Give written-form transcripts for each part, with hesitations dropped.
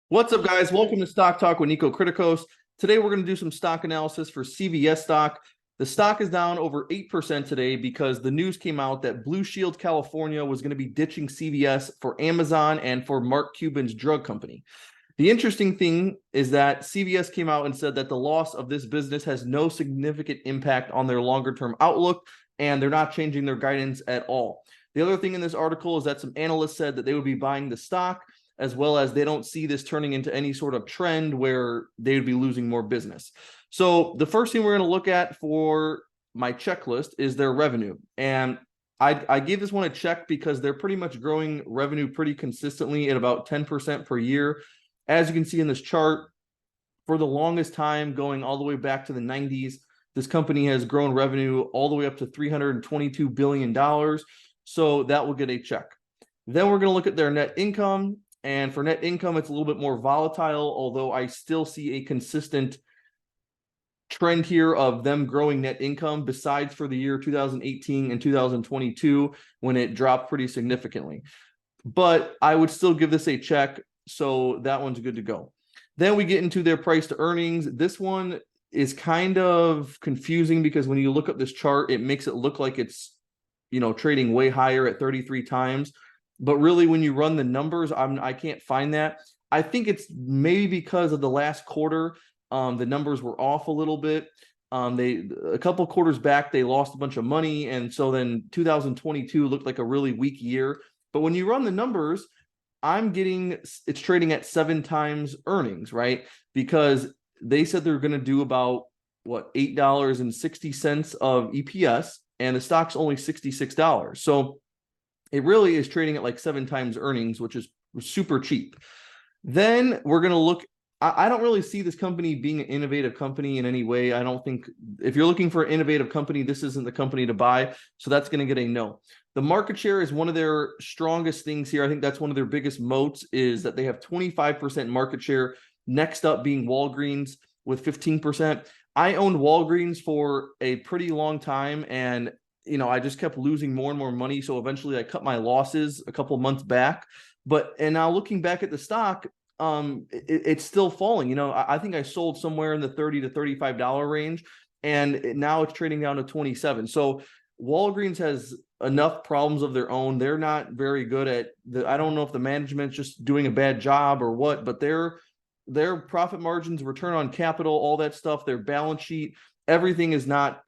What's up, guys? Welcome to Stock Talk with Nico Kritikos. Today, we're going to do some stock analysis for CVS stock. The stock is down over 8% today because the news came out that Blue Shield California was going to be ditching CVS for Amazon and for Mark Cuban's drug company. The interesting thing is that CVS came out and said that the loss of this business has no significant impact on their longer-term outlook, and they're not changing their guidance at all. The other thing in this article is that some analysts said that they would be buying the stock, as well as they don't see this turning into any sort of trend where they would be losing more business. So the first thing we're going to look at for my checklist is their revenue. And I gave this one a check because they're pretty much growing revenue pretty consistently at about 10% per year. As you can see in this chart, for the longest time, going all the way back to the 90s, this company has grown revenue all the way up to $322 billion. So that will get a check. Then we're going to look at their net income. And for net income, it's a little bit more volatile, although I still see a consistent trend here of them growing net income, besides for the year 2018 and 2022, when it dropped pretty significantly. But I would still give this a check, so that one's good to go. Then we get into their price to earnings. This one is kind of confusing because when you look up this chart, it makes it look like it's, trading way higher at 33 times. But really, when you run the numbers, I can't find that. I think it's maybe because of the last quarter, the numbers were off a little bit. A couple quarters back, they lost a bunch of money, and so then 2022 looked like a really weak year. But when you run the numbers, it's trading at 7 times earnings, right? Because they said they're going to do about $8.60 of EPS, and the stock's only $66. So it really is trading at like 7 times earnings, which is super cheap. Then we're going to look. I don't really see this company being an innovative company in any way. I don't think if you're looking for an innovative company, this isn't the company to buy. So that's going to get a no. The market share is one of their strongest things here. I think that's one of their biggest moats, is that they have 25% market share. Next up being Walgreens with 15%. I owned Walgreens for a pretty long time, and I just kept losing more and more money. So eventually I cut my losses a couple months back. And now looking back at the stock, it's still falling. I think I sold somewhere in the $30 to $35 range, and now it's trading down to 27. So Walgreens has enough problems of their own. They're not very good at I don't know if the management's just doing a bad job or what, but their profit margins, return on capital, all that stuff, their balance sheet, everything is not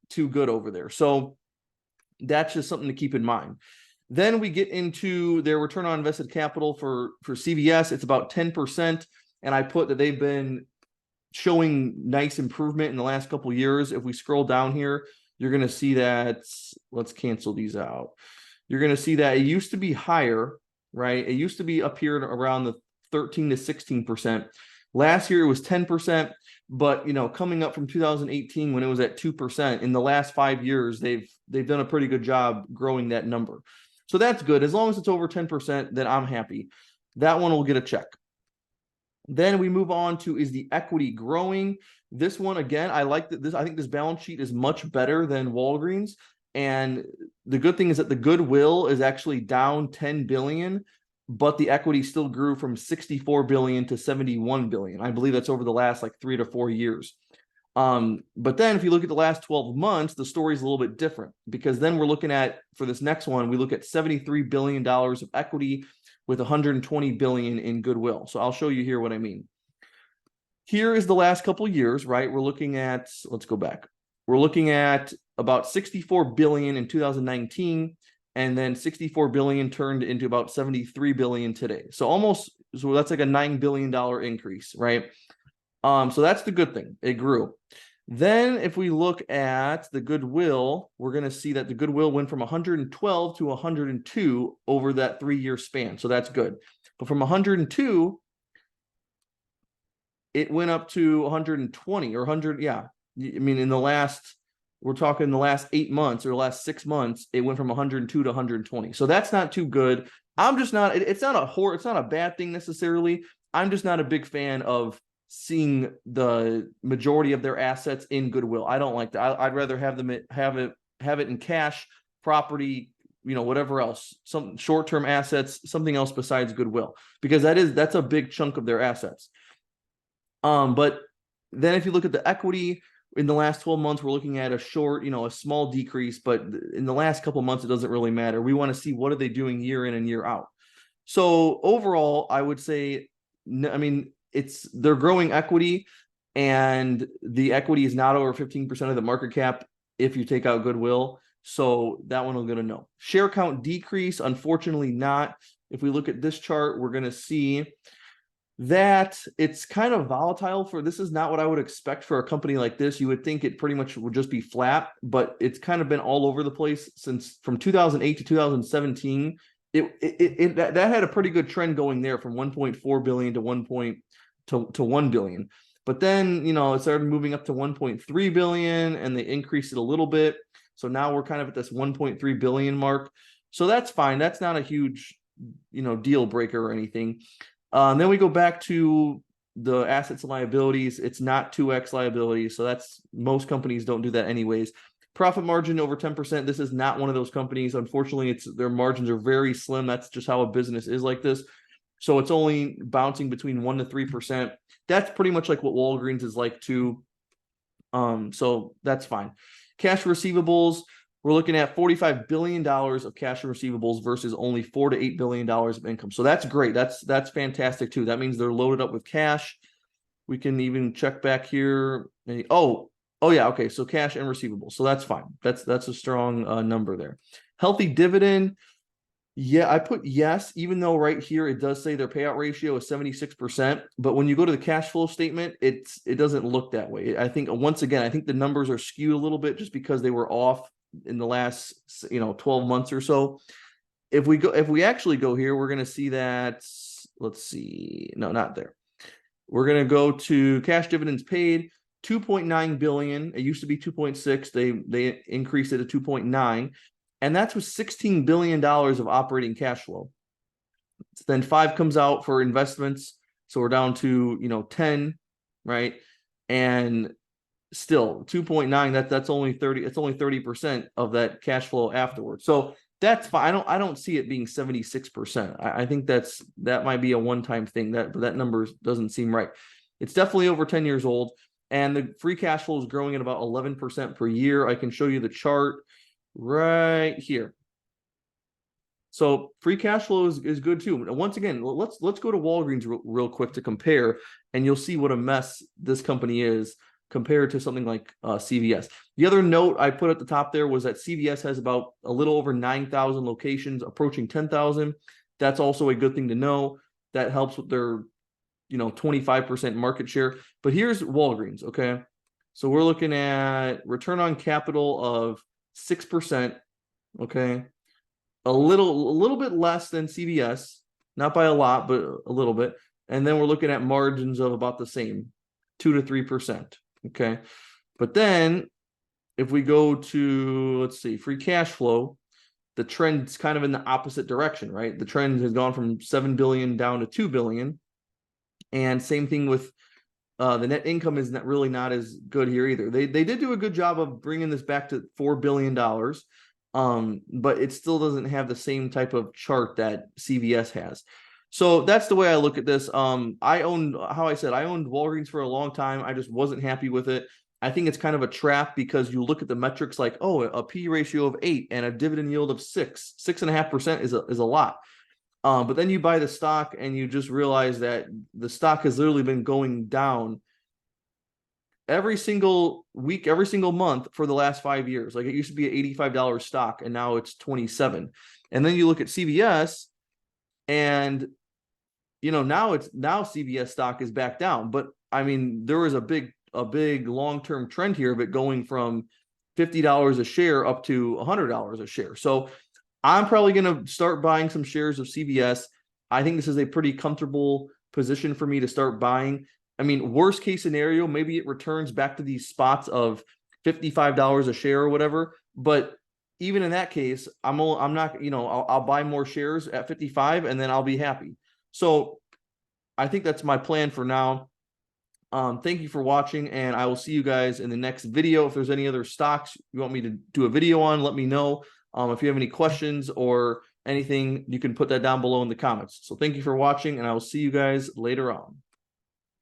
too good over there. So that's just something to keep in mind. Then we get into their return on invested capital for CVS. It's about 10%. And I put that they've been showing nice improvement in the last couple of years. If we scroll down here, you're going to see that. Let's cancel these out. You're going to see that it used to be higher, right? It used to be up here around the 13 to 16%. Last year it was 10%, but coming up from 2018 when it was at 2%, in the last 5 years they've done a pretty good job growing that number. So that's good. As long as it's over 10%, then I'm happy. That one will get a check. Then we move on to, is the equity growing? This one, again, I like that. I think this balance sheet is much better than Walgreens. And the good thing is that the goodwill is actually down 10 billion, but the equity still grew from 64 billion to 71 billion. I believe that's over the last 3 to 4 years. But then if you look at the last 12 months, the story's a little bit different, because then we're looking at, for this next one, we look at $73 billion of equity with 120 billion in goodwill. So I'll show you here what I mean. Here is the last couple of years, right? We're looking at, let's go back. We're looking at about 64 billion in 2019, and then 64 billion turned into about 73 billion today. So that's like a $9 billion increase, right? So that's the good thing. It grew. Then if we look at the goodwill, we're going to see that the goodwill went from 112 to 102 over that 3-year span. So that's good. But from 102, it went up to 120 or 100. Yeah. I mean, we're talking the last 8 months or the last 6 months, it went from 102 to 120. So that's not too good. It's not a bad thing necessarily. I'm just not a big fan of seeing the majority of their assets in goodwill. I don't like that. I'd rather have it in cash, property, whatever else, some short-term assets, something else besides goodwill, because that's a big chunk of their assets. But then if you look at the equity in the last 12 months, we're looking at a small decrease, but in the last couple of months, it doesn't really matter. We want to see what are they doing year in and year out. So overall, I would say, they're growing equity, and the equity is not over 15% of the market cap if you take out goodwill. So that one we're going to know. Share count decrease, unfortunately not. If we look at this chart, we're going to see that it's kind of volatile. This is not what I would expect for a company like this. You would think it pretty much would just be flat, but it's kind of been all over the place from 2008 to 2017. That had a pretty good trend going there from 1.4 billion to 1 billion. But then, it started moving up to 1.3 billion, and they increased it a little bit. So now we're kind of at this 1.3 billion mark. So that's fine. That's not a huge, deal breaker or anything. And then we go back to the assets and liabilities. It's not 2x liabilities. So most companies don't do that anyways. Profit margin over 10%. This is not one of those companies. Unfortunately, their margins are very slim. That's just how a business is like this. So it's only bouncing between 1% to 3%. That's pretty much like what Walgreens is like too. So that's fine. Cash receivables, we're looking at $45 billion of cash and receivables versus only $4 to $8 billion of income. So that's great. That's fantastic too. That means they're loaded up with cash. We can even check back here. Oh yeah. Okay. So cash and receivables. So that's fine. That's a strong number there. Healthy dividend. Yeah, I put yes, even though right here it does say their payout ratio is 76%. But when you go to the cash flow statement, it doesn't look that way. I think once again, I think the numbers are skewed a little bit just because they were off in the last 12 months or so. If we actually go here, we're going to see that. Let's see. No, not there. We're going to go to cash dividends paid, 2.9 billion. It used to be 2.6. They increased it to 2.9. And that's with $16 billion of operating cash flow. Then 5 comes out for investments. So we're down to, 10, right? And still 2.9, that's only 30. It's only 30% of that cash flow afterwards. So that's fine. I don't see it being 76%. I think that might be a one-time thing. That number doesn't seem right. It's definitely over 10 years old. And the free cash flow is growing at about 11% per year. I can show you the chart right here. So free cash flow is good too. Once again, let's go to Walgreens real quick to compare, and you'll see what a mess this company is compared to something like CVS. The other note I put at the top there was that CVS has about a little over 9,000 locations, approaching 10,000. That's also a good thing to know. That helps with their 25% market share. But here's Walgreens, okay? So we're looking at return on capital of 6%, okay? A little bit less than CVS, not by a lot, but a little bit. And then we're looking at margins of about the same, 2 to 3%, okay? But then if we go to, let's see, free cash flow, the trend's kind of in the opposite direction, right? The trend has gone from 7 billion down to 2 billion. And same thing with the net income is not as good here either. They did do a good job of bringing this back to $4 billion, but it still doesn't have the same type of chart that CVS has. So that's the way I look at this. I owned Walgreens for a long time. I just wasn't happy with it. I think it's kind of a trap because you look at the metrics like, oh, a P ratio of 8 and a dividend yield of 6.5% is a lot. But then you buy the stock and you just realize that the stock has literally been going down every single week, every single month for the last 5 years. Like it used to be an $85 stock and now it's 27. And then you look at CVS and now CVS stock is back down. But I mean, there was a big long-term trend here of it going from $50 a share up to $100 a share. So I'm probably going to start buying some shares of CVS. I think this is a pretty comfortable position for me to start buying. I mean, worst case scenario, maybe it returns back to these spots of $55 a share or whatever. But even in that case, I'm not, I'll buy more shares at 55 and then I'll be happy. So I think that's my plan for now. Thank you for watching, and I will see you guys in the next video. If there's any other stocks you want me to do a video on, let me know. If you have any questions or anything, you can put that down below in the comments. So thank you for watching, and I will see you guys later on.